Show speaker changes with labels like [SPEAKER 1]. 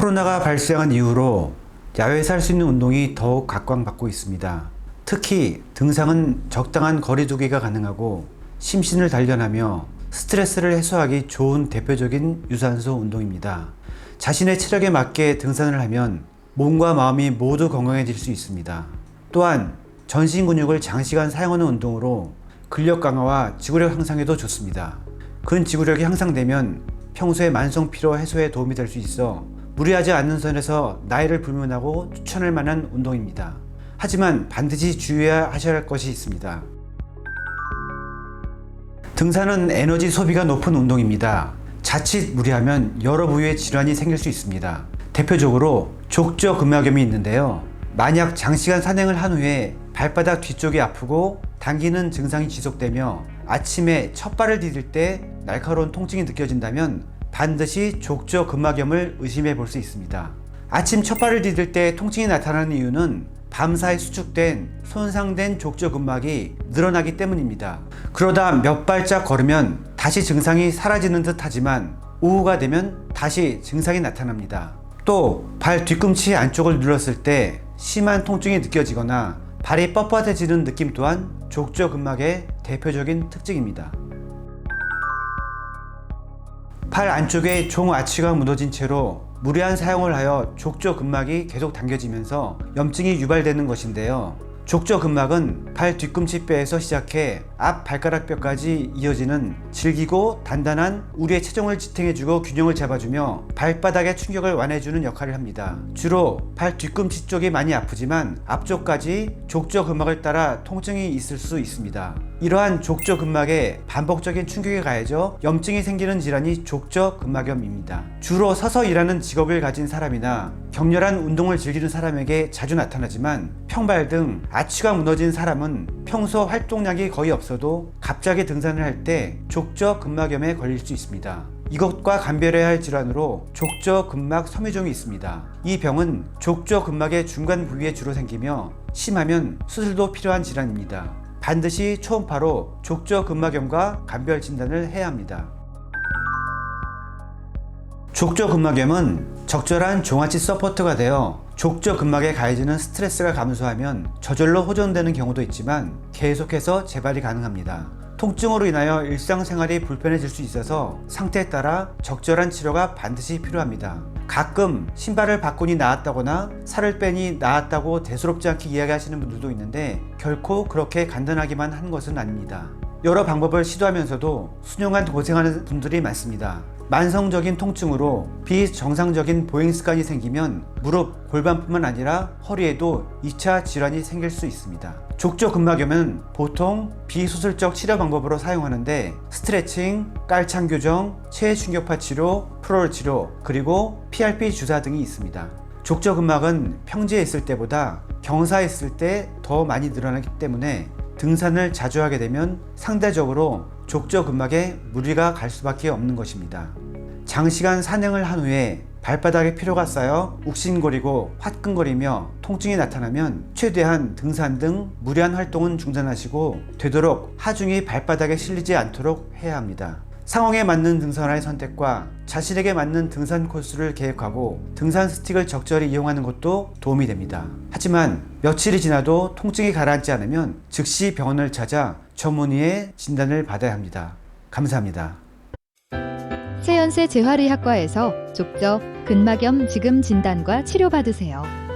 [SPEAKER 1] 코로나가 발생한 이후로 야외에서 할 수 있는 운동이 더욱 각광받고 있습니다. 특히 등산은 적당한 거리 두기가 가능하고 심신을 단련하며 스트레스를 해소하기 좋은 대표적인 유산소 운동입니다. 자신의 체력에 맞게 등산을 하면 몸과 마음이 모두 건강해질 수 있습니다. 또한 전신 근육을 장시간 사용하는 운동으로 근력 강화와 지구력 향상에도 좋습니다. 근지구력이 향상되면 평소에 만성 피로 해소에 도움이 될 수 있어 무리하지 않는 선에서 나이를 불문하고 추천할 만한 운동입니다. 하지만 반드시 주의해야 하셔야 할 것이 있습니다. 등산은 에너지 소비가 높은 운동입니다. 자칫 무리하면 여러 부위에 질환이 생길 수 있습니다. 대표적으로 족저근막염이 있는데요. 만약 장시간 산행을 한 후에 발바닥 뒤쪽이 아프고 당기는 증상이 지속되며 아침에 첫 발을 디딜 때 날카로운 통증이 느껴진다면 반드시 족저근막염을 의심해 볼 수 있습니다. 아침 첫 발을 디딜 때 통증이 나타나는 이유는 밤사이 수축된 손상된 족저근막이 늘어나기 때문입니다. 그러다 몇 발짝 걸으면 다시 증상이 사라지는 듯 하지만 오후가 되면 다시 증상이 나타납니다. 또 발 뒤꿈치 안쪽을 눌렀을 때 심한 통증이 느껴지거나 발이 뻣뻣해지는 느낌 또한 족저근막의 대표적인 특징입니다. 팔 안쪽에 종아치가 무너진 채로 무리한 사용을 하여 족저근막이 계속 당겨지면서 염증이 유발되는 것인데요. 족저근막은 발 뒤꿈치 뼈에서 시작해 앞 발가락 뼈까지 이어지는 질기고 단단한 우리의 체중을 지탱해주고 균형을 잡아주며 발바닥의 충격을 완화해주는 역할을 합니다. 주로 발 뒤꿈치 쪽이 많이 아프지만 앞쪽까지 족저근막을 따라 통증이 있을 수 있습니다. 이러한 족저근막에 반복적인 충격이 가해져 염증이 생기는 질환이 족저근막염입니다. 주로 서서 일하는 직업을 가진 사람이나 격렬한 운동을 즐기는 사람에게 자주 나타나지만 평발 등 아치가 무너진 사람은 평소 활동량이 거의 없어도 갑자기 등산을 할 때 족저근막염에 걸릴 수 있습니다. 이것과 감별해야 할 질환으로 족저근막 섬유종이 있습니다. 이 병은 족저근막의 중간 부위에 주로 생기며 심하면 수술도 필요한 질환입니다. 반드시 초음파로 족저근막염과 감별 진단을 해야 합니다. 족저근막염은 적절한 종아치 서포트가 되어 족저근막에 가해지는 스트레스가 감소하면 저절로 호전되는 경우도 있지만 계속해서 재발이 가능합니다. 통증으로 인하여 일상생활이 불편해질 수 있어서 상태에 따라 적절한 치료가 반드시 필요합니다. 가끔 신발을 바꾸니 나았다거나 살을 빼니 나았다고 대수롭지 않게 이야기하시는 분들도 있는데 결코 그렇게 간단하기만 한 것은 아닙니다. 여러 방법을 시도하면서도 수년간 고생하는 분들이 많습니다. 만성적인 통증으로 비정상적인 보행 습관이 생기면 무릎, 골반뿐만 아니라 허리에도 2차 질환이 생길 수 있습니다. 족저근막염은 보통 비수술적 치료 방법으로 사용하는데 스트레칭, 깔창 교정, 체외 충격파 치료, 프로롤 치료, 그리고 PRP 주사 등이 있습니다. 족저근막은 평지에 있을 때보다 경사에 있을 때 더 많이 늘어나기 때문에 등산을 자주 하게 되면 상대적으로 족저근막에 무리가 갈 수밖에 없는 것입니다. 장시간 산행을 한 후에 발바닥에 피로가 쌓여 욱신거리고 화끈거리며 통증이 나타나면 최대한 등산 등 무리한 활동은 중단하시고 되도록 하중이 발바닥에 실리지 않도록 해야 합니다. 상황에 맞는 등산화의 선택과 자신에게 맞는 등산 코스를 계획하고 등산 스틱을 적절히 이용하는 것도 도움이 됩니다. 하지만 며칠이 지나도 통증이 가라앉지 않으면 즉시 병원을 찾아 전문의의 진단을 받아야 합니다. 감사합니다.
[SPEAKER 2] 세연세 재활의학과에서 족저근막염 지금 진단과 치료받으세요.